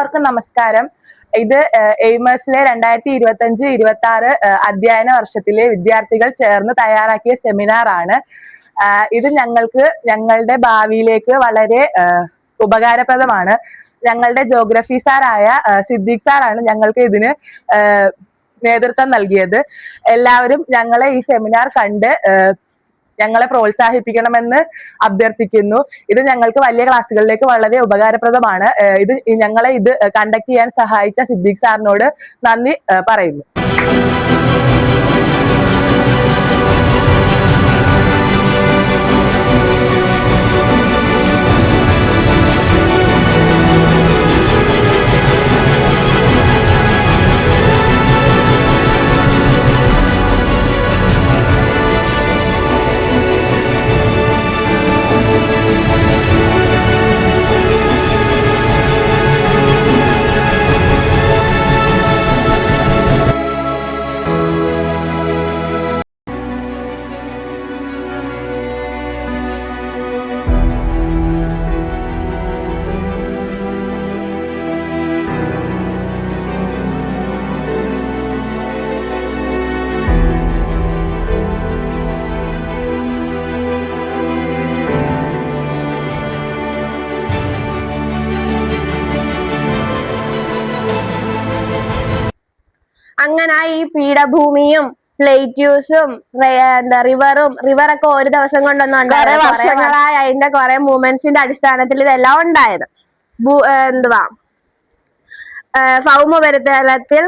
എല്ലാവർക്കും നമസ്കാരം. ഇത് എയിമേഴ്സിലെ 2025-26 അധ്യയന വർഷത്തിലെ വിദ്യാർത്ഥികൾ ചേർന്ന് തയ്യാറാക്കിയ സെമിനാർ ആണ്. ഇത് ഞങ്ങളുടെ ഭാവിയിലേക്ക് വളരെ ഉപകാരപ്രദമാണ്. ഞങ്ങളുടെ ജോഗ്രഫി സാറായ സിദ്ദീഖ് സാറാണ് ഞങ്ങൾക്ക് ഇതിന് നേതൃത്വം നൽകിയത്. എല്ലാവരും ഞങ്ങളെ ഈ സെമിനാർ കണ്ട് ഞങ്ങളെ പ്രോത്സാഹിപ്പിക്കണമെന്ന് അഭ്യർത്ഥിക്കുന്നു. ഇത് ഞങ്ങൾക്ക് വലിയ ക്ലാസ്സുകളിലേക്ക് വളരെ ഉപകാരപ്രദമാണ്. ഞങ്ങളെ കണ്ടക്ട് ചെയ്യാൻ സഹായിച്ച സിദ്ദീഖ് സാറിനോട് നന്ദി പറയുന്നു. അങ്ങനെ ഈ പീഠഭൂമിയും പ്ലേറ്റ്യൂസും റിവറൊക്കെ ഒരു ദിവസം കൊണ്ടൊന്നും ഉണ്ടായത് വർഷങ്ങളായി അതിന്റെ കുറെ മൂവ്മെന്റ്സിന്റെ അടിസ്ഥാനത്തിൽ ഇതെല്ലാം ഉണ്ടായത്. ഭൗമോപരിതലത്തിൽ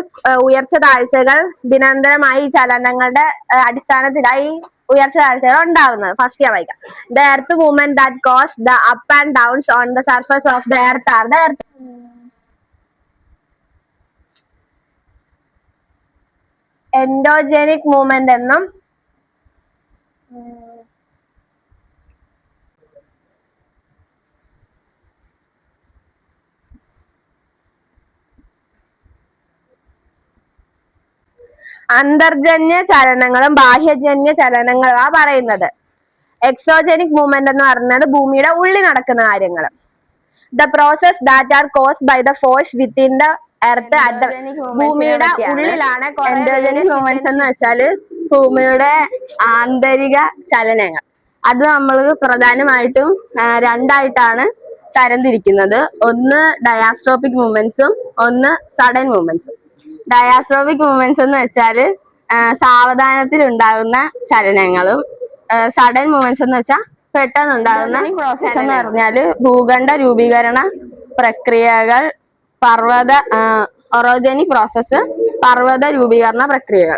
ഉയർച്ച താഴ്ചകൾ ദിനാന്തരമായി ചലനങ്ങളുടെ അടിസ്ഥാനത്തിലായി ഉയർച്ച താഴ്ചകൾ ഉണ്ടാകുന്നത്. ഫസ്റ്റ് ഞാൻ വായിക്കാം. The earth movement that cause the up and downs on the surface of the earth are the earth endogenic movement എന്നും അന്തർജന്യ ചലനങ്ങളും ബാഹ്യജന്യ ചലനങ്ങളാ പറയുന്നത്. എക്സോജനിക് മൂവ്മെന്റ് എന്ന് പറയുന്നത് ഭൂമിയുടെ ഉള്ളിൽ നടക്കുന്ന കാര്യങ്ങൾ. The process that are caused by the force within the earth at ഭൂമിയുടെ ഉള്ളിലാണ്. എൻഡോജനിക് മൂവ്മെന്റ്സ് എന്ന് വെച്ചാല് ഭൂമിയുടെ ആന്തരിക ചലനങ്ങൾ. അത് നമ്മൾ പ്രധാനമായിട്ടും രണ്ടായിട്ടാണ് തരംതിരിക്കുന്നത്. ഒന്ന് ഡയാസ്ട്രോപിക് മൂവ്മെന്റ്സും ഒന്ന് സഡൻ മൂവ്മെന്റ്സും. ഡയാസ്ട്രോപിക് മൂവ്മെന്റ്സ് എന്ന് വെച്ചാല് സാവധാനത്തിൽ ഉണ്ടാകുന്ന ചലനങ്ങളും സഡൻ മൂവ്മെന്റ്സ് എന്ന് വെച്ചാൽ പെട്ടെന്നുണ്ടാകുന്ന പ്രോസസ് എന്ന് പറഞ്ഞാല് ഭൂഖണ്ഡ രൂപീകരണ പ്രക്രിയകൾ, ഒറോജനിക് പ്രോസസ്സ്, പർവ്വത രൂപീകരണ പ്രക്രിയകൾ.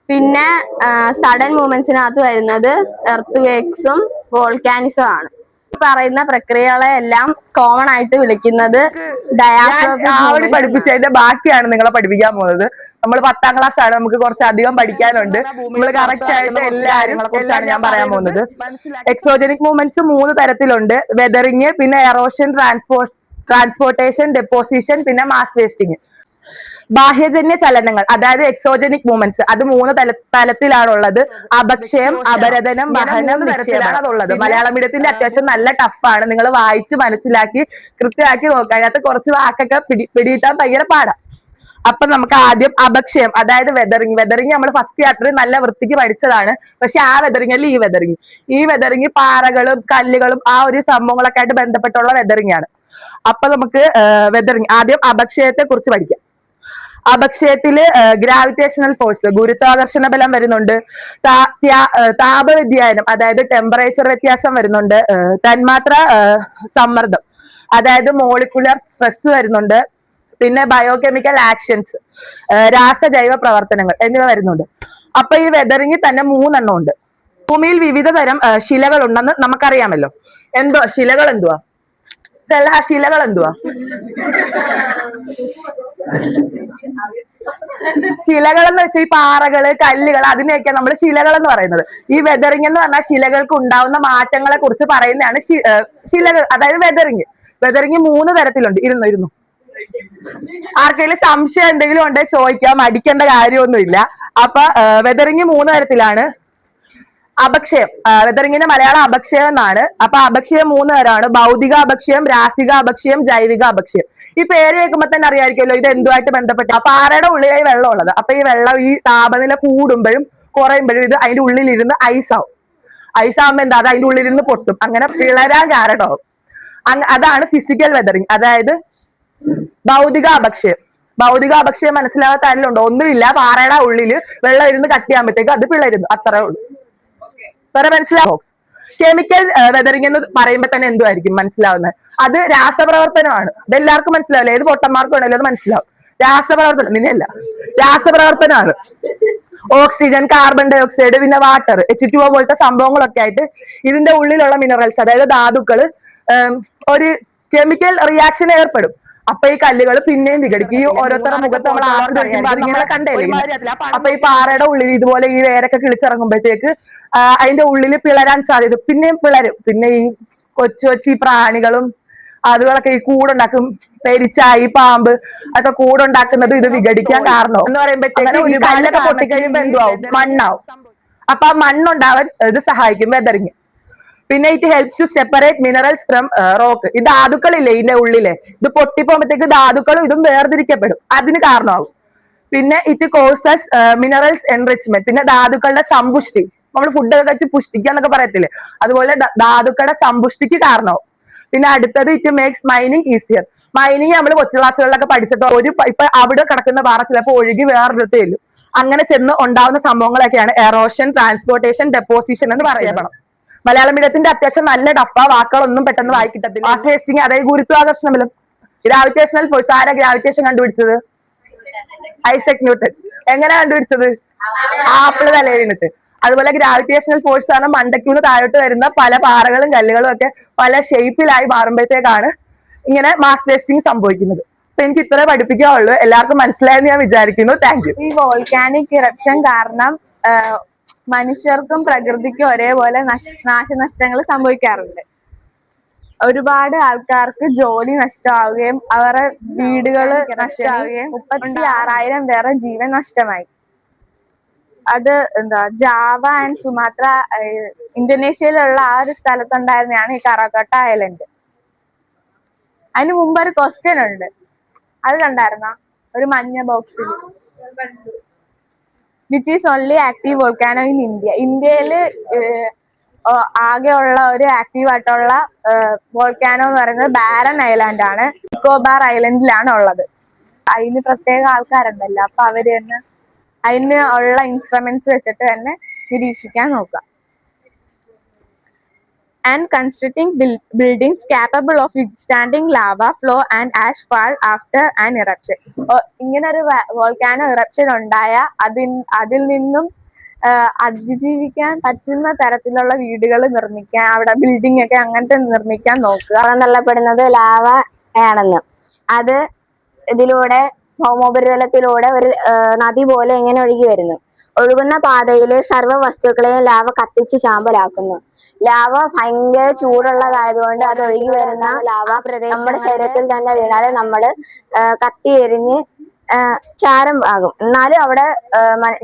പിന്നെ സഡൻ മൂവ്മെന്റ്സിനകത്ത് വരുന്നത് എർത്ത് വേക്സും വോൾക്കാനിസം ആണ്. പറയുന്ന പ്രക്രിയകളെ എല്ലാം കോമൺ ആയിട്ട് വിളിക്കുന്നത് ഡയാസ്ട്രോപിക്. പഠിപ്പിച്ചതിന്റെ ബാക്കിയാണ് നിങ്ങളെ പഠിപ്പിക്കാൻ പോകുന്നത്. നമ്മൾ 10ാം ക്ലാസ് ആണ്, നമുക്ക് കുറച്ച് അധികം പഠിക്കാനുണ്ട്. നമ്മൾ കറക്റ്റ് ആയിട്ട് എല്ലാവരും കുറിച്ചാണ് ഞാൻ പറയാൻ പോകുന്നത്. എക്സോജനിക് മൂവ്മെന്റ്സ് 3 തരത്തിലുണ്ട്. വെതറിങ്, പിന്നെ എറോഷൻ, ട്രാൻസ്പോർട്ടേഷൻ, ഡെപ്പോസിഷൻ, പിന്നെ മാസ് വേസ്റ്റിംഗ്. ബാഹ്യജന്യ ചലനങ്ങൾ അതായത് എക്സോജനിക് മൂവ്മെന്റ്സ് അത് 3 തലത്തിലാണുള്ളത്. അപക്ഷയം, അപരദനം, വഹനം തരത്തിലാണ് അതുള്ളത്. മലയാളം മീഡിയത്തിന്റെ അത്യാവശ്യം നല്ല ടഫാണ്. നിങ്ങൾ വായിച്ച് മനസ്സിലാക്കി കൃത്യമാക്കി നോക്കുക. അതിനകത്ത് കുറച്ച് വാക്കൊക്കെ പിടിയിട്ടാൻ ഭയങ്കര പാടാ. അപ്പൊ നമുക്ക് ആദ്യം അപക്ഷയം അതായത് വെതറിങ് നമ്മൾ ഫസ്റ്റ് ചാപ്റ്ററിൽ നല്ല വൃത്തിക്ക് പഠിച്ചതാണ്. പക്ഷെ ആ വെതറിങ് അല്ല ഈ വെതറിങ് പാറകളും കല്ലുകളും ആ ഒരു സംഭവങ്ങളൊക്കെ ആയിട്ട് ബന്ധപ്പെട്ടുള്ള വെതറിങ് ആണ്. അപ്പൊ നമുക്ക് വെതറിങ് ആദ്യം അപക്ഷയത്തെ കുറിച്ച് പഠിക്കാം. അപക്ഷയത്തില് ഗ്രാവിറ്റേഷണൽ ഫോഴ്സ്, ഗുരുത്വാകർഷണ ബലം വരുന്നുണ്ട്. താപവ്യതിയാനം അതായത് ടെമ്പറേച്ചർ വ്യത്യാസം വരുന്നുണ്ട്. തന്മാത്ര സമ്മർദ്ദം അതായത് മോളിക്കുലർ സ്ട്രെസ് വരുന്നുണ്ട്. പിന്നെ ബയോകെമിക്കൽ ആക്ഷൻസ്, രാസജൈവ പ്രവർത്തനങ്ങൾ എന്നിവ വരുന്നുണ്ട്. അപ്പൊ ഈ വെതറിങ്ങിൽ തന്നെ 3 എണ്ണം ഉണ്ട്. ഭൂമിയിൽ വിവിധ തരം ശിലകൾ ഉണ്ടെന്ന് നമുക്കറിയാമല്ലോ. ശിലകൾ എന്തുവാ? ശിലകൾ എന്ന് വെച്ചാൽ ഈ പാറകള്, കല്ലുകൾ, അതിനെയൊക്കെ നമ്മൾ ശിലകൾ എന്ന് പറയുന്നത്. ഈ വെതറിങ് എന്ന് പറഞ്ഞാൽ ശിലകൾക്ക് ഉണ്ടാവുന്ന മാറ്റങ്ങളെ കുറിച്ച് പറയുന്നതാണ് ശിലകൾ, അതായത് വെതറിങ്. 3 തരത്തിലുണ്ട്. ഇരുന്നു ആർക്കെങ്കിലും സംശയം എന്തെങ്കിലും ഉണ്ടെങ്കിൽ ചോദിക്കാം, മടിക്കേണ്ട കാര്യമൊന്നുമില്ല. അപ്പൊ വെതറിങ് 3 തരത്തിലാണ്. അപക്ഷയം, വെതറിങ്ങിന്റെ മലയാളം അപക്ഷയം എന്നാണ്. അപ്പൊ അപക്ഷയം 3 തരമാണ്: ഭൗതിക അപക്ഷയം, രാസിക അപക്ഷയം, ജൈവിക അപക്ഷയം. ഈ പേര് കേൾക്കുമ്പോ തന്നെ അറിയാമായിരിക്കുമല്ലോ ഇത് എന്തുമായിട്ട് ബന്ധപ്പെട്ട്. ആ പാറയുടെ ഉള്ളിലായി വെള്ളം ഉള്ളത്. അപ്പൊ ഈ വെള്ളം ഈ താപനില കൂടുമ്പോഴും കുറയുമ്പോഴും ഇത് അതിന്റെ ഉള്ളിലിരുന്ന് ഐസാവും. ഐസാവുമ്പോ എന്താ, അത് അതിന്റെ ഉള്ളിലിരുന്ന് പൊട്ടും, അങ്ങനെ പിളരാൻ കാരണമാവും. അതാണ് ഫിസിക്കൽ വെതറിങ്, അതായത് ഭൗതിക അപക്ഷയം. ഭൗതിക അപക്ഷയം മനസ്സിലാവാത്ത ആരിലുണ്ടോ? ഒന്നുമില്ല, പാറയുടെ ഉള്ളില് വെള്ളം ഇരുന്ന് കട്ടിയാകുമ്പോഴത്തേക്ക് അത് പിളരുന്നു, അത്രേ ഉള്ളൂ. വേറെ മനസ്സിലാവും. കെമിക്കൽ വെതറിങ് എന്ന് പറയുമ്പോ തന്നെ എന്തുമായിരിക്കും മനസ്സിലാവുന്നത്? അത് രാസപ്രവർത്തനമാണ്. ഇതെല്ലാവർക്കും മനസ്സിലാവില്ല, ഏത് പൊട്ടന്മാർക്കും ഉണ്ടല്ലോ അത് മനസ്സിലാവും. രാസപ്രവർത്തനം നിന്നെയല്ല, രാസപ്രവർത്തനമാണ്. ഓക്സിജൻ, കാർബൺ ഡൈ ഓക്സൈഡ്, പിന്നെ വാട്ടർ, H2O പോലത്തെ സംഭവങ്ങളൊക്കെ ആയിട്ട് ഇതിന്റെ ഉള്ളിലുള്ള മിനറൽസ്, അതായത് ധാതുക്കള് ഒരു കെമിക്കൽ റിയാക്ഷൻ ഏർപ്പെടും. അപ്പൊ ഈ കല്ലുകൾ പിന്നെയും വിഘടിക്കും. ഈ ഓരോരുത്തരുടെ മുഖത്ത് നമ്മൾ ആസിഡ് ഒഴിക്കുമ്പോൾ അതിങ്ങനെ കണ്ടേലേ. അപ്പൊ ഈ പാറയുടെ ഉള്ളിൽ ഇതുപോലെ ഈ വേരൊക്കെ കിളിച്ചിറങ്ങുമ്പോഴത്തേക്ക് അതിന്റെ ഉള്ളിൽ പിളരാൻ സാധ്യത, പിന്നെയും പിളരും. പിന്നെ ഈ കൊച്ചു കൊച്ചു പ്രാണികളും അതുകളൊക്കെ ഈ കൂടുണ്ടാക്കും. പെരിച്ചായി, പാമ്പ് അതൊക്കെ കൂടുണ്ടാക്കുന്നത് ഇത് വിഘടിക്കാൻ കാരണം എന്ന് പറയുമ്പോഴത്തേക്ക് ഈ കല്ലൊക്കെ പൊട്ടിക്കഴിയുമ്പോ എന്തുവാവും? മണ്ണാവും. അപ്പൊ ആ മണ്ണുണ്ടാവാൻ ഇത് സഹായിക്കും വെതറിങ്. പിന്നെ it helps to separate minerals from rock. ഈ ധാതുക്കളില്ലേ ഇതിന്റെ ഉള്ളിലെ, ഇത് പൊട്ടിപ്പോകുമ്പോഴത്തേക്ക് ധാതുക്കളും ഇതും വേർതിരിക്കപ്പെടും, അതിന് കാരണമാവും. പിന്നെ ഇറ്റ് കോസസ് മിനറൽസ് എൻറിച്ച്മെന്റ്. പിന്നെ ധാതുക്കളുടെ സമ്പുഷ്ടി, നമ്മൾ ഫുഡൊക്കെ കഴിച്ച് പുഷ്ടിക്കാന്നൊക്കെ പറയത്തില്ലേ, അതുപോലെ ധാതുക്കളുടെ സമ്പുഷ്ടിക്ക് കാരണമാവും. പിന്നെ അടുത്തത് it makes mining easier. Mining നമ്മൾ കൊച്ചു ക്ലാസ്സുകളിലൊക്കെ പഠിച്ചിട്ട് ഇപ്പൊ അവിടെ കിടക്കുന്ന പാറ ചിലപ്പോൾ ഒഴുകി വേറൊരിടത്ത് ചെല്ലും. അങ്ങനെ ചെന്ന് ഉണ്ടാവുന്ന സംഭവങ്ങളൊക്കെയാണ് എറോഷൻ, ട്രാൻസ്പോർട്ടേഷൻ, ഡെപ്പോസിഷൻ എന്ന് പറയുന്നത്. മലയാളം മീഡിയത്തിന്റെ അത്യാവശ്യം നല്ല ഡഫ, വാക്കുകളൊന്നും പെട്ടെന്ന് വായി കിട്ടത്തില്ല. മാസ് വേസ്റ്റിംഗ്, അതായത് ഗുരുത്വാകർഷണ ബലം, ഗ്രാവിറ്റേഷണൽ ഫോഴ്സ്. ആരാ ഗ്രാവിറ്റേഷൻ കണ്ടുപിടിച്ചത്? Isaac Newton. എങ്ങനെ കണ്ടുപിടിച്ചത്? ആപ്പിള് തലയിൽ വീണിട്ട്. അതുപോലെ ഗ്രാവിറ്റേഷണൽ ഫോഴ്സ് ആണ് മണ്ടയ്ക്കൂന്ന് താഴോട്ട് വരുന്ന പല പാറകളും കല്ലുകളും ഒക്കെ പല ഷേപ്പിലായി മാറുമ്പോഴത്തേക്കാണ് ഇങ്ങനെ മാസ് വേസ്റ്റിംഗ് സംഭവിക്കുന്നത്. അപ്പൊ എനിക്ക് ഇത്രേ പഠിപ്പിക്കാവുള്ളൂ. എല്ലാവർക്കും മനസ്സിലായെന്ന് ഞാൻ വിചാരിക്കുന്നു. Thank you. ഈ വോൾക്കാനിക് ഇറപ്ഷൻ കാരണം മനുഷ്യർക്കും പ്രകൃതിക്കും ഒരേപോലെ നാശനഷ്ടങ്ങൾ സംഭവിക്കാറുണ്ട്. ഒരുപാട് ആൾക്കാർക്ക് ജോലി നഷ്ടമാവുകയും അവരുടെ വീടുകൾ നഷ്ടമാവുകയും 36,000 പേരുടെ ജീവൻ നഷ്ടമായി. അത് ജാവ ആൻഡ് സുമാത്ര ഇന്തോനേഷ്യയിലുള്ള ആ ഒരു സ്ഥലത്തുണ്ടായിരുന്നതാണ് ഈ കറാക്കട്ട ഐലൻഡ്. അതിന് മുമ്പ് ഒരു ക്വസ്റ്റ്യൻ ഉണ്ട്, അത് കണ്ടായിരുന്ന ഒരു മഞ്ഞ ബോക്സിൽ, which is only active volcano in India. ഇന്ത്യയിൽ ആകെയുള്ള ഒരു ആക്റ്റീവ് ആയിട്ടുള്ള വോൾക്കാനോ എന്ന് പറയുന്നത് ബാരൻ ഐലാൻഡ് ആണ്. നിക്കോബാർ ഐലൻഡിലാണ് ഉള്ളത്. അതിന് പ്രത്യേക ആൾക്കാരുണ്ടല്ലോ, അപ്പൊ അവര് തന്നെ അതിന് ഉള്ള ഇൻസ്ട്രുമെന്റ്സ് വെച്ചിട്ട് തന്നെ നിരീക്ഷിക്കാൻ നോക്കുക. And constructing buildings capable of withstanding lava flow and ash fall after an eruption. ഇങ്ങനെ ഒരു വോൾക്കാനോ ഇറപ്ഷൻ ഉണ്ടായ അതിൽ നിന്നും അതിജീവിക്കാൻ പറ്റുന്ന തരത്തിലുള്ള വീടുകൾ നിർമ്മിക്കാൻ, അവിടെ ബിൽഡിംഗ് ഒക്കെ അങ്ങനത്തെ നിർമ്മിക്കാൻ നോക്കുക. തള്ളപ്പെടുന്നത് ലാവ ആണെന്ന്. അത് ഇതിലൂടെ ഭൗമോപരിതലത്തിലൂടെ ഒരു നദി പോലെ ഇങ്ങനെ ഒഴുകി വരുന്നു. ഒഴുകുന്ന പാതയിലെ സർവ്വ വസ്തുക്കളെയും ലാവ കത്തിച്ച് ചാമ്പലാക്കുന്നു. ലാവ ഭയങ്കര ചൂടുള്ളതായതുകൊണ്ട് അത് ഒഴുകി വരുന്ന ലാവ നമ്മുടെ ശരീരത്തിൽ തന്നെ വീണാൽ നമ്മൾ കത്തി എരിഞ്ഞ് ചാരം ആകും. എന്നാലും അവിടെ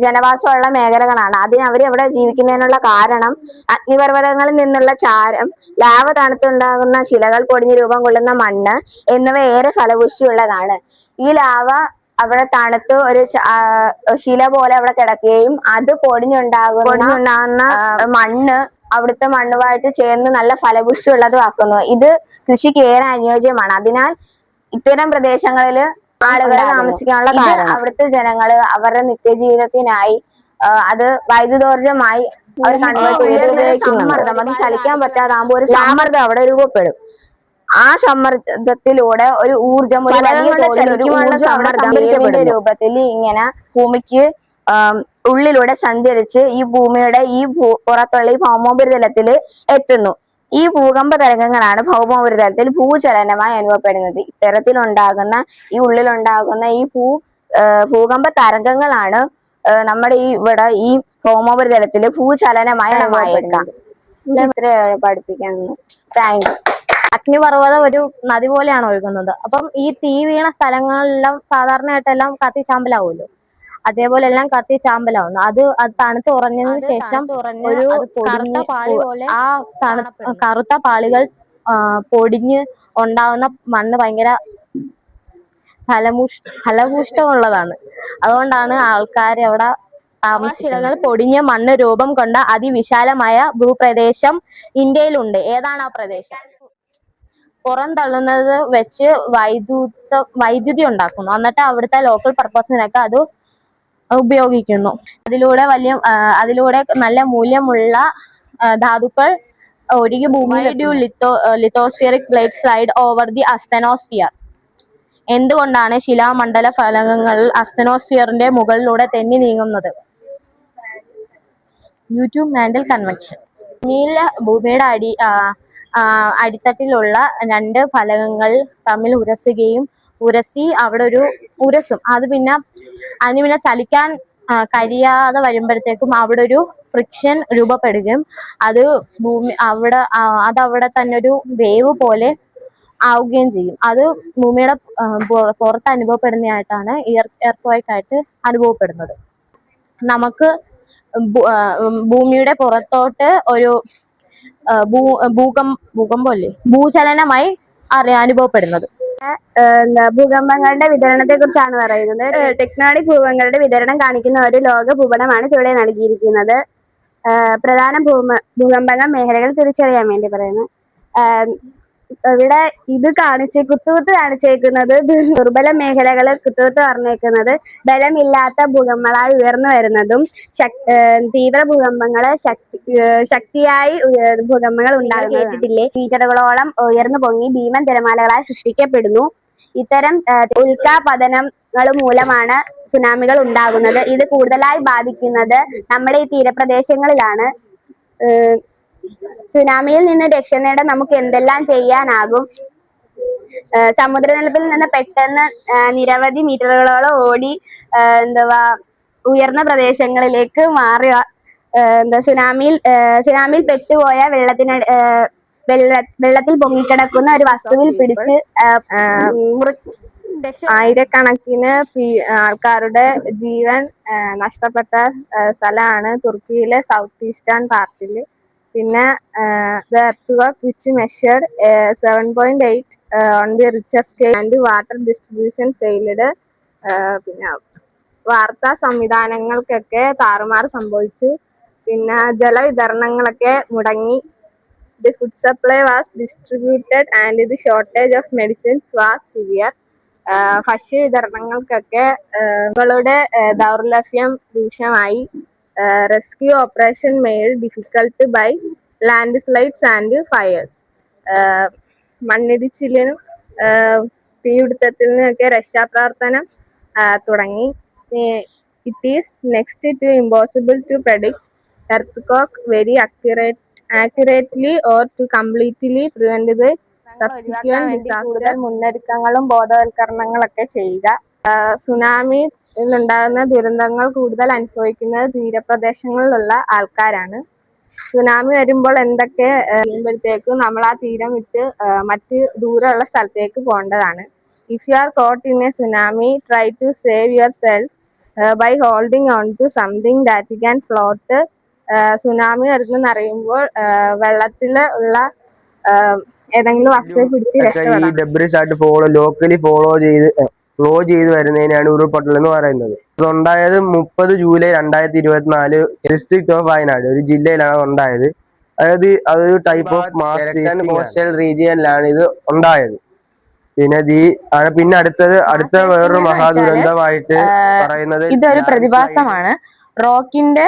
ജനവാസമുള്ള മേഖലകളാണ്. അവര് അവിടെ ജീവിക്കുന്നതിനുള്ള കാരണം അഗ്നിപർവ്വതങ്ങളിൽ നിന്നുള്ള ചാരം, ലാവ തണുത്തുണ്ടാകുന്ന ശിലകൾ പൊടിഞ്ഞ് രൂപം കൊള്ളുന്ന മണ്ണ് എന്നിവ ഏറെ ഫലപുഷ്ടിയുള്ളതാണ്. ഈ ലാവ അവിടെ തണുത്ത് ഒരു ശില പോലെ അവിടെ കിടക്കുകയും അത് പൊടിഞ്ഞുണ്ടാകുന്ന മണ്ണ് അവിടുത്തെ മണ്ണുമായിട്ട് ചേർന്ന് നല്ല ഫലപുഷ്ടി ഉള്ളതുമാക്കുന്നു. ഇത് കൃഷിക്ക് ഏറെ അനുയോജ്യമാണ്. അതിനാൽ ഇത്തരം പ്രദേശങ്ങളിൽ ആളുകൾ താമസിക്കാനുള്ള കാരണം അവിടുത്തെ ജനങ്ങള് അവരുടെ നിത്യജീവിതത്തിനായി അത് വൈദ്യുതോർജ്ജമായി അവർ കൺവേർട്ട് ചെയ്ത് ഉപയോഗിക്കുന്നുണ്ട്. അത് ചലിക്കാൻ പറ്റാതാകുമ്പോൾ ഒരു സമ്മർദ്ദം അവിടെ രൂപപ്പെടും. ആ സമ്മർദ്ദത്തിലൂടെ ഒരു ഊർജം, ഒരു വലിയ സമ്മർദ്ദം രൂപത്തിൽ ഇങ്ങനെ ഭൂമിക്ക് ഉള്ളിലൂടെ സഞ്ചരിച്ച് ഈ ഭൂമിയുടെ ഈ പുറത്തുള്ള ഈ ഭൗമോപരിതലത്തിൽ എത്തുന്നു. ഈ ഭൂകമ്പ തരംഗങ്ങളാണ് ഭൗമോപരിതലത്തിൽ ഭൂചലനമായി അനുഭവപ്പെടുന്നത്. ഇത്തരത്തിലുണ്ടാകുന്ന ഈ ഉള്ളിലുണ്ടാകുന്ന ഈ ഭൂകമ്പ തരംഗങ്ങളാണ് നമ്മുടെ ഇവിടെ ഈ ഭൗമോപരിതലത്തിൽ ഭൂചലനമായി അനുഭവപ്പെടുന്നത്. ഇത്രയാണ് പഠിപ്പിക്കാൻ. Thank you. അഗ്നിപർവ്വതം ഒരു നദി പോലെയാണ് ഒഴുകുന്നത്. അപ്പം ഈ തീ വീണ സ്ഥലങ്ങളിലെല്ലാം സാധാരണയായിട്ടെല്ലാം കത്തി ചാമ്പലാവുമല്ലോ, അതേപോലെ എല്ലാം കത്തി ചാമ്പലാവുന്നു. അത് തണുത്ത് ഉറഞ്ഞതിന് ശേഷം ഒരു കറുത്ത പാളി പോലെ ആ കറുത്ത പാളികൾ പൊടിഞ്ഞ് ഉണ്ടാവുന്ന മണ്ണ് ഭയങ്കര ഫലഭൂഷ്ടമുള്ളതാണ്. അതുകൊണ്ടാണ് ആൾക്കാർ അവിടെ താമസിക്കുന്നത്. പൊടിഞ്ഞ മണ്ണ് രൂപം കൊണ്ട അതിവിശാലമായ ഭൂപ്രദേശം ഇന്ത്യയിലുണ്ട്. ഏതാണ് ആ പ്രദേശം? പുറന്തള്ളുന്നത് വെച്ച് വൈദ്യുതി ഉണ്ടാക്കുന്നു. എന്നിട്ട് അവിടുത്തെ ലോക്കൽ പർപ്പസിനൊക്കെ അത് ഉപയോഗിക്കുന്നു. അതിലൂടെ നല്ല മൂല്യമുള്ള ധാതുക്കൾ ഒഴുകി ഭൂമിയിൽ lithospheric plate slide over the asthenosphere. എന്തുകൊണ്ടാണ് ശിലാമണ്ഡല ഫലകങ്ങൾ അസ്തനോസ്ഫിയറിന്റെ മുകളിലൂടെ തെന്നി നീങ്ങുന്നത്? Due to mantle convection. ഭൂമിയുടെ അടിത്തട്ടിലുള്ള രണ്ട് ഫലകങ്ങൾ തമ്മിൽ ഉരസി അവിടെ ഒരു ഉരസും അതിന് പിന്നെ ചലിക്കാൻ കഴിയാതെ വരുമ്പോഴത്തേക്കും അവിടെ ഒരു ഫ്രിക്ഷൻ രൂപപ്പെടുകയും അത് അവിടെ തന്നെ ഒരു വേവ് പോലെ ആവുകയും ചെയ്യും. അത് ഭൂമിയുടെ പുറത്ത് അനുഭവപ്പെടുന്നതായിട്ടാണ് എർത്ത് ആയിട്ട് അനുഭവപ്പെടുന്നത്. നമുക്ക് ഭൂമിയുടെ പുറത്തോട്ട് ഒരു ഭൂകമ്പമല്ലേ ഭൂചലനമായി അനുഭവപ്പെടുന്നത്. ഭൂകമ്പങ്ങളുടെ വിതരണത്തെ കുറിച്ചാണ് പറയുന്നത്. ടെക്ടോണിക് ഭൂകമ്പങ്ങളുടെ വിതരണം കാണിക്കുന്ന ഒരു ലോക ഭൂപടമാണ് ചുവടെ നൽകിയിരിക്കുന്നത്. പ്രധാന ഭൂകമ്പങ്ങൾ മേഖലകൾ തിരിച്ചറിയാൻ വേണ്ടി പറയുന്നു. ഇവിടെ കുത്തുകുത്ത് കാണിച്ചേക്കുന്നത് ദുർബല മേഖലകൾ കുത്തുകുത്ത് പറഞ്ഞേക്കുന്നത് ബലമില്ലാത്ത ഭൂകമ്പങ്ങളായി ഉയർന്നു വരുന്നതും തീവ്ര ഭൂകമ്പങ്ങള് ശക്തിയായി ഭൂകമ്പങ്ങൾ ഉണ്ടാകുന്നത് കേട്ടിട്ടില്ലേ? മീറ്ററുകളോളം ഉയർന്നു പൊങ്ങി ഭീമൻ തിരമാലകളായി സൃഷ്ടിക്കപ്പെടുന്നു. ഇത്തരം ഉൽക്കാപതനങ്ങൾ മൂലമാണ് സുനാമികൾ ഉണ്ടാകുന്നത്. ഇത് കൂടുതലായി ബാധിക്കുന്നത് നമ്മുടെ ഈ തീരപ്രദേശങ്ങളിലാണ്. സുനാമിയിൽ നിന്ന് രക്ഷ നേടാൻ നമുക്ക് എന്തെല്ലാം ചെയ്യാനാകും? സമുദ്രനിരപ്പിൽ നിന്ന് പെട്ടെന്ന് നിരവധി മീറ്ററുകളോളം ഓടി ഉയർന്ന പ്രദേശങ്ങളിലേക്ക് മാറുക. സുനാമിയിൽ പെട്ടുപോയ വെള്ളത്തിൽ പൊങ്ങിക്കിടക്കുന്ന ഒരു വസ്തുവിൽ പിടിച്ച് ആയിരക്കണക്കിന് ആൾക്കാരുടെ ജീവൻ നഷ്ടപ്പെട്ട സ്ഥലമാണ് തുർക്കിയിലെ സൗത്ത് ഈസ്റ്റേൺ പാർട്ടില്. പിന്നെ the earthquake which measured 7.8 on the Richter scale and water distribution failed. പിന്നെ വാർത്താ സംവിധാനങ്ങൾക്കൊക്കെ താറുമാറ് സംഭവിച്ചു. പിന്നെ ജലവിതരണങ്ങളൊക്കെ മുടങ്ങി. The food supply was distributed and the shortage of medicines was severe. ഭക്ഷ്യ വിതരണങ്ങൾക്കൊക്കെ ദൗർലഭ്യം രൂക്ഷമായി. Rescue operation made difficult by landslides and fires. മണ്ണിടിച്ചിലിനും തീപിടുത്തത്തിൽ നിന്നൊക്കെ രക്ഷാപ്രവർത്തനം തുടങ്ങി. It is next to impossible to predict earthquake very accurately or to completely prevent the subsequent disaster. മുന്നൊരുക്കങ്ങളും ബോധവൽക്കരണങ്ങളൊക്കെ ചെയ്യുക. സുനാമിയിൽ ഉണ്ടാകുന്ന ദുരന്തങ്ങൾ കൂടുതൽ അനുഭവിക്കുന്നത് തീരപ്രദേശങ്ങളിലുള്ള ആൾക്കാരാണ്. സുനാമി വരുമ്പോൾ എന്തൊക്കെ ചെയ്യുമ്പോഴത്തേക്കും നമ്മൾ ആ തീരം വിട്ട് മറ്റ് ദൂരമുള്ള സ്ഥലത്തേക്ക് പോകേണ്ടതാണ്. If you are caught in a tsunami, try to save yourself by holding on to something that can float. Tsunami വരുന്നെന്ന് അറിയുമ്പോൾ വെള്ളത്തിൽ ഉള്ള ഏതെങ്കിലും വസ്തുവെ പിടിച്ച് രക്ഷപ്പെടാം. ഫ്ലോ ചെയ്ത് വരുന്നതിനാണ് ഉരുൾപൊട്ടൽ എന്ന് പറയുന്നത്. ഇതുണ്ടായത് 30 ജൂലൈ 2024 ഡിസ്ട്രിക്ട് ഓഫ് വയനാട് ഒരു ജില്ലയിലാണ് ഉണ്ടായത്. അതായത് അതൊരു ടൈപ്പ് ഓഫ് മാസ് കോസ്റ്റൽ റീജിയനിലാണ് ഇത് ഉണ്ടായത്. പിന്നെ അടുത്ത വേറൊരു മഹാദുരന്തമായിട്ട് പറയുന്നത് ഇതൊരു പ്രതിഭാസമാണ്. റോക്കിന്റെ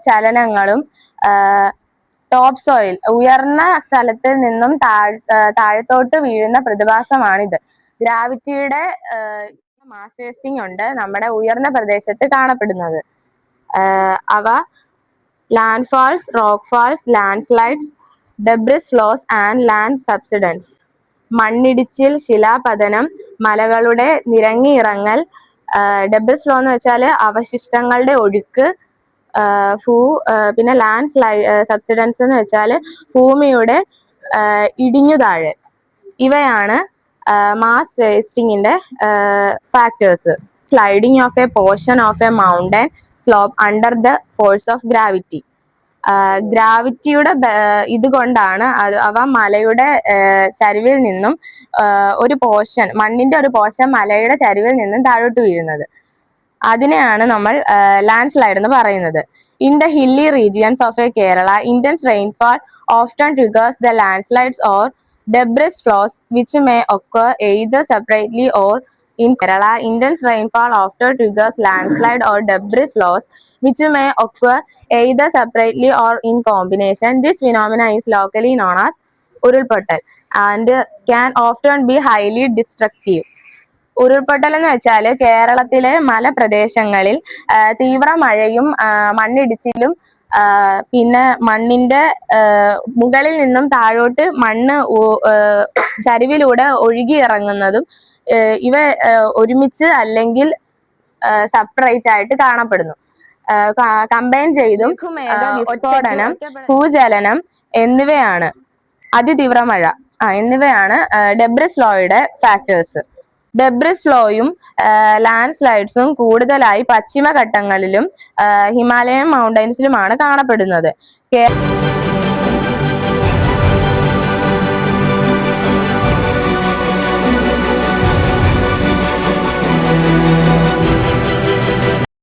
ചലനങ്ങളും ടോപ്പ് സോയിൽ ഉയർന്ന സ്ഥലത്തിൽ നിന്നും താഴത്തോട്ട് വീഴുന്ന പ്രതിഭാസമാണിത്. ഗ്രാവിറ്റിയുടെ മാസ് വേസ്റ്റിംഗ് ഉണ്ട് നമ്മുടെ ഉയർന്ന പ്രദേശത്ത് കാണപ്പെടുന്നത്. അവ land falls, rock falls, land slides, debris flows and land subsidence. മണ്ണിടിച്ചിൽ, ശിലാപതനം, മലകളുടെ നിരങ്ങിയിറങ്ങൽ. ഡെബ്രിസ് ഫ്ലോ എന്ന് വെച്ചാൽ അവശിഷ്ടങ്ങളുടെ ഒഴുക്ക്. പിന്നെ ലാൻഡ് സബ്സിഡൻസ് എന്ന് വെച്ചാൽ ഭൂമിയുടെ ഇടിഞ്ഞുതാഴൽ. ഇവയാണ് മാസ് വേസ്റ്റിങ്ങിന്റെ factors. Sliding of a portion of a mountain slope under the force of gravity. ഗ്രാവിറ്റിയുടെ ഇതുകൊണ്ടാണ് അവ മലയുടെ ചരിവിൽ നിന്നും ഒരു പോർഷൻ, മണ്ണിന്റെ ഒരു പോർഷൻ മലയുടെ ചരിവിൽ നിന്നും താഴോട്ട് വീഴുന്നത്. അതിനെയാണ് നമ്മൾ ലാൻഡ് സ്ലൈഡ് എന്ന് പറയുന്നത്. In the hilly regions of Kerala, intense rainfall often triggers the landslides or debris flows which may occur either separately or in Kerala. Intense rainfall often triggers landslide or debris flows which may occur either separately or in combination. This phenomena is locally known as urulpottal and can often be highly destructive. ഉരുൾപൊട്ടൽ എന്ന് വെച്ചാൽ കേരളത്തിലെ മലപ്രദേശങ്ങളിൽ തീവ്ര മഴയും മണ്ണിടിച്ചിലും പിന്നെ മണ്ണിന്റെ മുകളിൽ നിന്നും താഴോട്ട് മണ്ണ് ചരിവിലൂടെ ഒഴുകി ഇറങ്ങുന്നതും ഇവ ഒരുമിച്ച് അല്ലെങ്കിൽ സെപ്പറേറ്റ് ആയിട്ട് കാണപ്പെടുന്നു. കമ്പൈൻ ചെയ്തും വിസ്ഫോടനം, ഭൂചലനം എന്നിവയാണ് അതിതീവ്ര മഴ എന്നിവയാണ് ഡെബ്രിസ് ഫ്ലോയുടെ ഫാക്ടേഴ്സ്. ഡെബ്രിസ് ഫ്ലോയും ലാൻഡ് സ്ലൈഡ്സും കൂടുതലായി പശ്ചിമഘട്ടങ്ങളിലും ഹിമാലയൻ മൗണ്ടൻസിലുമാണ് കാണപ്പെടുന്നത്.